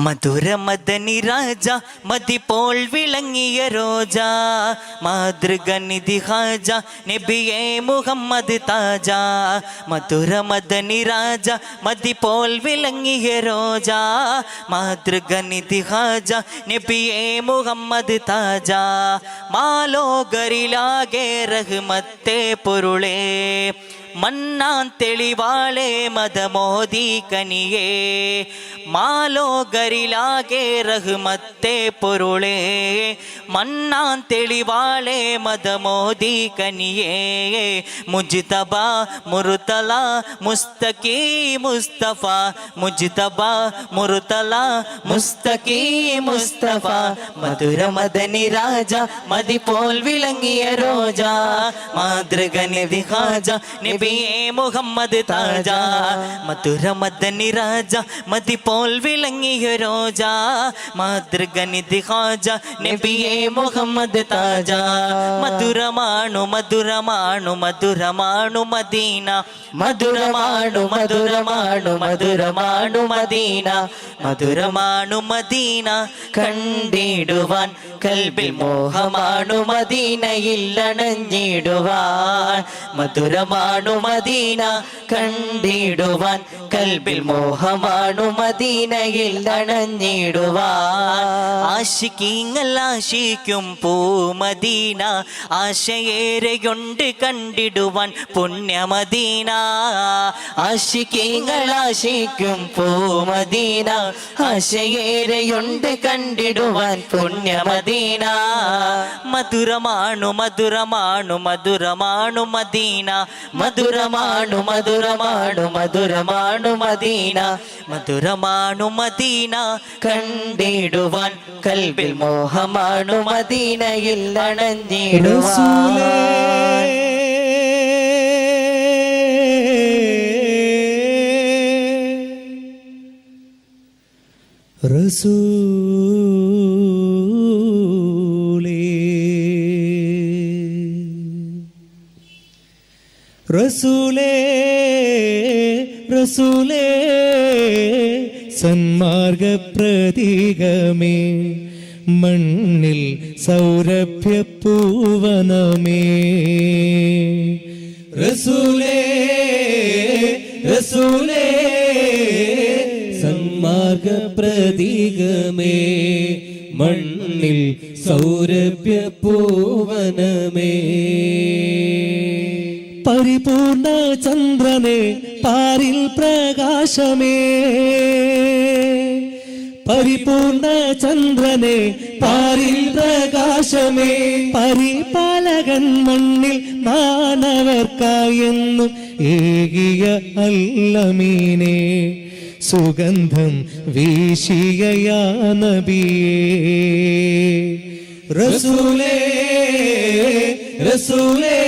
മധുര മദനി രാജ മതിപോൾ വിളങ്ങിയ രോജ മാതൃകനിധി ഹാജ നബിയേ മുഹമ്മദ് താജ. മധുര മദനി രാജ മതിപോൾ വിളങ്ങിയ രോജ മാതൃകനിധി ഹാജ നബിയേ മുഹമ്മദ് താജ. മാലോകരിലാകെ റഹ്മത്തെ പൊരുളേ മന്നാൻ തെളിവാളെ മദമോദി കനിയേ. മാലോകരിലാകെ റഹ്മത്തെ പൊരുളേ മന്നാൻ തെളിവാളെ മദമോദി കനിയേ. മുജ്തബ മുർതല മുസ്തഖീ മുസ്തഫ മുജ്തബ മുർതല മുസ്തഖീ മുസ്തഫ. മധുര മദനി രാജ മതിപോൽ വിളങ്ങിയ രോജ മാതൃകനിധി ഹാജ നബിയേ മുഹമ്മദ് താജ. മധുര മദനി രാജ മതിപോൽ വിളങ്ങിയ രോജ മാതൃകനിധി ഹാജ നബിയേ മുഹമ്മദ് താജ. മധുരമാണു മധുരമാണു മധുരമാണു മദീന മധുരമാണു മധുരമാണു മധുരമാണു മദീന. മധുരമാണു മദീന കണ്ടിടുവാൻ കൽബിൽ മോഹമാണു മദീനയിൽ അണഞ്ഞിടുവാൻ. മധുരമാണു മദീന കണ്ടിടുവാൻ കൽബിൽ മോഹമാണു മദീനയിൽ അണഞ്ഞിടുവാൻ. ആശിക്കീങ്ങൾ ആശിക്കും പൂമദീന ആശയേറെയുണ്ട് കണ്ടിടുവാൻ പുണ്യമദീന. ആശിക്കീങ്ങൾ ആശിക്കും പൂമദീന ആശയേറെയുണ്ട് കണ്ടിടുവാൻ പുണ്യമദീന. മധുരമാണു മധുരമാണു മധുരമാണു മദീന മധുരമാണു മധുരമാണു മധുരമാണു മദീന. മധുരമാണു മദീന കണ്ടിടുവാൻ കൽബിൽ മോഹമാണു മദീനയിൽ അണഞ്ഞിടുവാൻ. റസൂലേ റസൂലേ സന്മാർഗ പ്രതീകമേ മണ്ണിൽ സൗരഭ്യ പൂവനമേ. റസൂലേ റസൂലേ സന്മാർഗ പ്രതീകമേ മണ്ണിൽ സൗരഭ്യ പൂവനമേ. പരിപൂർണ ചന്ദ്രനെ പാരിൽ പ്രകാശമേ പരിപൂർണ ചന്ദ്രനെ പാരിൽ പ്രകാശമേ. പരിപാലകൻ മണ്ണിൽ മാനവർക്കായെന്നും ഏകിയ അല്ലമീനെ സുഗന്ധം വീശിയ യാ നബിയേ. റസൂലേ റസൂലേ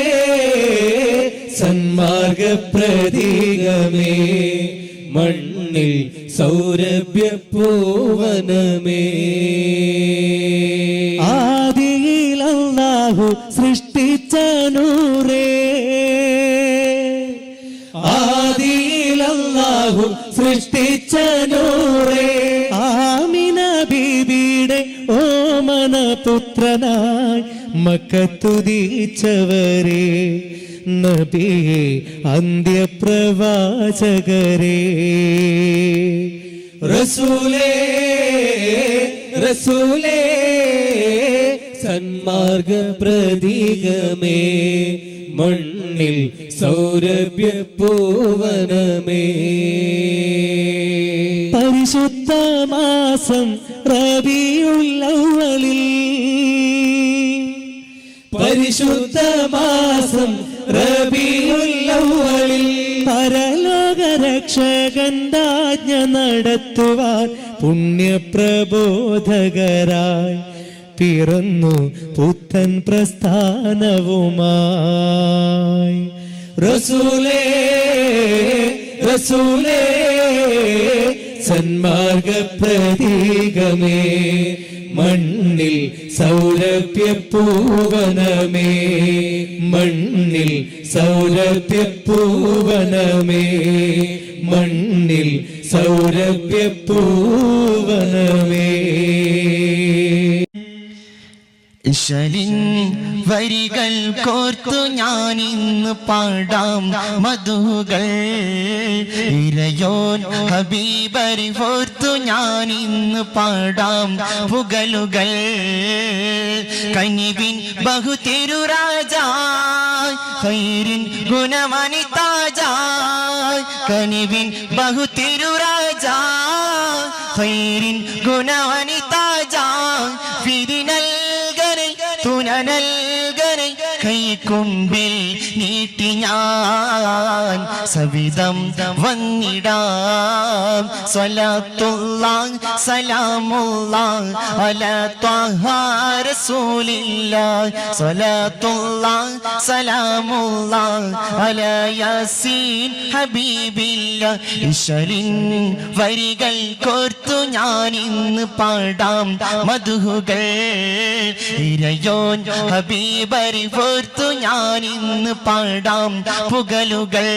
സന്മാർഗ പ്രതീകമേ മണ്ണിൽ സൗരഭ്യ പൂവനമേ. ആദിയിൽ അല്ലാഹു സൃഷ്ടിച്ച നൂറേ ആദിയിൽ അല്ലാഹു സൃഷ്ടിച്ച നൂറേ. ആമിന ബീബിയുടെ ഓമന പുത്രനായി മക്കത്തുദിച്ചവരെ നബിയേ അന്ത്യപ്രവാചകരേ. റസൂലേ റസൂലേ സന്മാർഗ പ്രതീകമേ മണ്ണിൽ സൗരഭ്യ പൂവനമേ. പരിശുദ്ധ മാസം റബീഉൽ അവ്വലിൽ പരിശുദ്ധ മാസം റബീഉൽ അവ്വലിൽ പരലോക രക്ഷകന്റെ ആജ്ഞ നടത്തുവാൻ പുണ്യപ്രബോധകരായി പിറന്നു പുത്തൻ പ്രസ്ഥാനവുമായി. റസൂലേ റസൂലേ സന്മാർഗ പ്രതീകമേ മണ്ണിൽ സൗരഭ്യ പൂവനമേ മണ്ണിൽ സൗരഭ്യ പൂവനമേ മണ്ണിൽ സൗരഭ്യപൂവനമേ. ഇശലിൻ വരികൾ കോർത്തു ഞാനിന്ന് പാടാം മധുകൾ, ഇരയോൻ ഹബീബരി ഓർത്തു ഞാനിന്ന് പാടാം പുകലുകൾ. കനിവിൻ ബഹുതിരുരാജായ് ഖൈരിൻ ഗുണമണിതാജായ്, കനിവിൻ ബഹുതിരുരാജായ് ഖൈരിൻ ഗുണമണിതാജായ്. വിധിനൽ തുനനൽകനെ കൈക്കുമ്പിൽ നീട്ടി ഞാൻ സവിധം വന്നിടാം. സ്വലാത്തുല്ലാഹ് സലാമുല്ലാഹ് അലാ ത്വഹ റസൂലില്ലാഹ്, സ്വലാത്തുല്ലാഹ് സലാമുല്ലാഹ് അലാ യാസീൻ ഹബീബില്ലാഹ്. ഇശലിൻ വരികൾ കോർത്തു ഞാനിന്ന് പാടാം മധുകൾ, ഇരയോൻ ഹബീബരി ഓർത്തു ഞാനിന്ന് പാടാം പുകലുകൾ.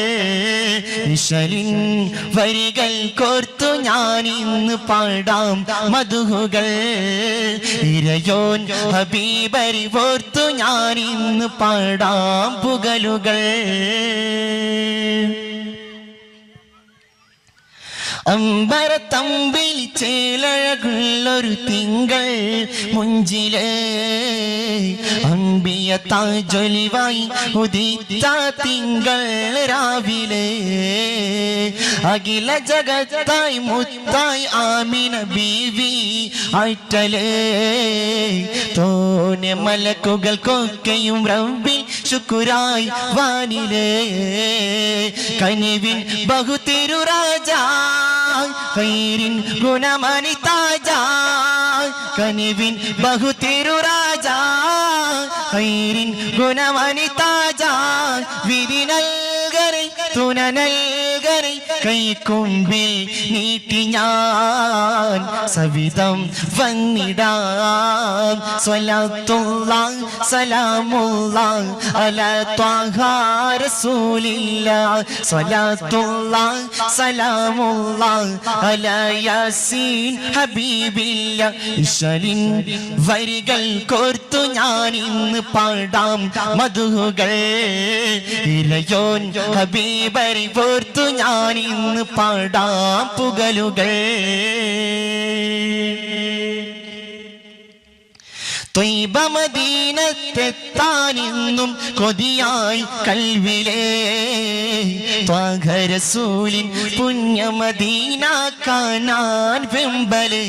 ഇശലിൻ വരികൾ കോർത്തു ഞാനിന്ന് പാടാം മധുകൾ, ഇരയോൻ ഹബീബരി ഓർത്തു ഞാനിന്ന് പാടാം പുകലുകൾ. അമ്പരത്തമ്പിൽ ചേലഴകുള്ളൊരു തിങ്കൾ മുഞ്ചില്, അമ്പിയ താജൊലിവായി ഉദിത്ത തിങ്കൾ രാവിലെ. അഖില ജഗത്തായി മുത്തായി ആമിന ബീവി ആയിട്ടല്, തോനെ മലക്കുകൾക്കൊക്കെയും റബ്ബിൽ ശുക്രായി വാനില്. കനിവിൻ ബഹുതിരുരാജായ് ഖൈരിൻ ഗുണമണിതാജായ്, കനിവിൻ ബഹുതിരുരാജായ് ഖൈരിൻ ഗുണമണിതാജായ്. വിധി നൽകനെ തുനനൽകനെ കൈക്കുമ്പിൽ നീട്ടി ഞാൻ സവിധം വന്നിടാം. സ്വലാത്തുല്ലാഹ് സലാമുല്ലാഹ് അലാ ത്വഹ റസൂലില്ലാഹ്, സ്വലാത്തുല്ലാഹ് സലാമുല്ലാഹ് അലാ യാസീൻ ഹബീബില്ലാഹ്. ഇശലിൻ വരികൾ കോർത്തു ഞാനിന്ന് പാടാം മധുകൾ, ഇരയോൻ ഹബീബരി ഓർത്തു ഞാനിന്ന് പാടാം പുകലുകൾ. ത്വയ്ബ മദീനത്തെത്താനിന്നും കൊതിയായി കൽവിലേ, ത്വാഹ റസൂലിൻ പുണ്യമദീന കാണാൻ വെമ്പലേ.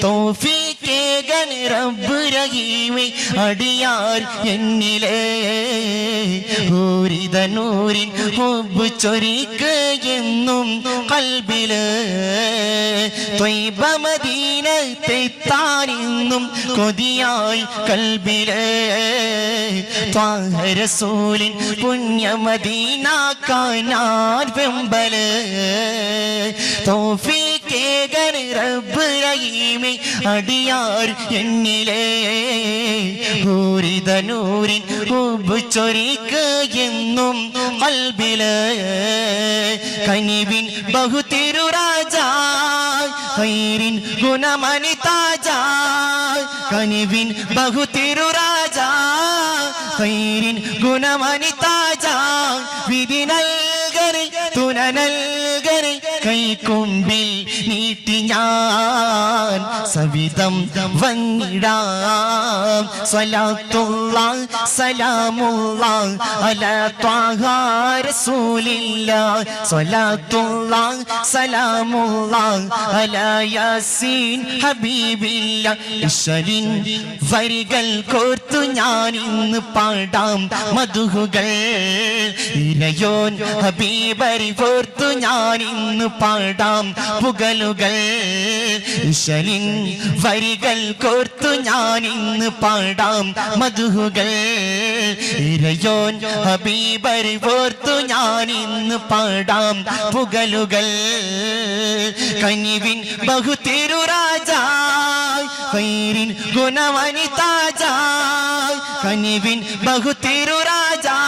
തൗഫീഖേകൻ റബ്ബ് റഹീമേ അടിയാർ എന്നിലേ, ഊരിത നൂരിൻ ഹുബ്ബ് ചൊരിക്കുകയെന്നും കൽബില്. ത്വയ്ബ മദീനത്തെത്താനിന്നും കൊതിയായി കൽബില്, ത്വാഹ റസൂലിൻ പുണ്യമദീന കാണാൻ വെമ്പല്. തൗഫീഖേകൻ റബ്ബ് റഹീമേ അടിയാർ എന്നിലേ, ഊരിത നൂരിൻ ഹുബ്ബ് ചൊരിക്കുകയെന്നും കൽബില്. കനിവിൻ ബഹുതിരുരാജായ് ഖൈരിൻ ഗുണമണിതാജായ്, കനിവിൻ ബഹുതിരുരാജായ് ഖൈരിൻ ഗുണമണിതാജായ്. വിധി നൽകനെ തുനനൽകനെ കൈക്കുമ്പിൽ നീട്ടി ഞാൻ സവിധം വന്നിടാം. സ്വലാത്തുല്ലാഹ് സലാമുല്ലാഹ് അലാ ത്വഹ റസൂലില്ലാഹ്, സ്വലാത്തുല്ലാഹ് സലാമുല്ലാഹ് അലാ യാസീൻ ഹബീബില്ലാഹ്. ഇശലിൻ വരികൾ കോർത്തു ഞാനിന്ന് പാടാം മധുകൾ, ഇരയോൻ ഹബീബരി ഓർത്തു ഞാനിന്ന് പാടാം പുകലുകൾ. ഇശലിൻ വരികൾ കോർത്തു ഞാനിന്ന് പാടാം മധുകൾ, ഇരയോൻ ഹബീബരി ഓർത്തു ഞാനിന്ന് പാടാം പുകലുകൾ. കനിവിൻ ബഹുതിരുരാജായ് ഖൈരിൻ ഗുണമണിതാജായ്, കനിവിൻ ബഹുതിരുരാജായ്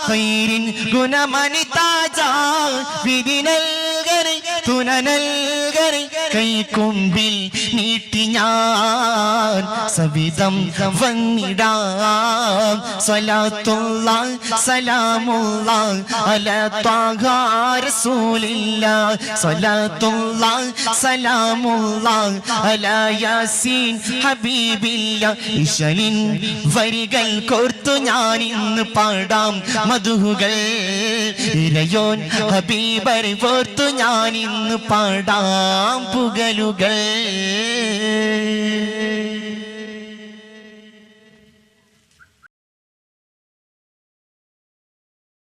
ഖൈരിൻ ഗുണമണിതാജായ്. വിധി നൽക തുനനൽകറി കൈക്കൊമ്പിൽ നീട്ടി ഞാൻ സവിധം വന്നിടാം സ്വലാത്തുള്ള സലാമുള്ള അലാ ത്വാഹ റസൂലില്ലാ സ്വലാത്തുള്ള സലാമുള്ള അലാ യാസീൻ ഹബീബില്ലാ ഇശലിൻ വരികൾ കോർത്തു ഞാൻ ഇന്ന് പാടാം മധുഹുകൾ ഇരയോൻ ഹബീബരെ ഓർത്തു ഞാൻ ഇന്ന് പാടാം പുകലുകൾ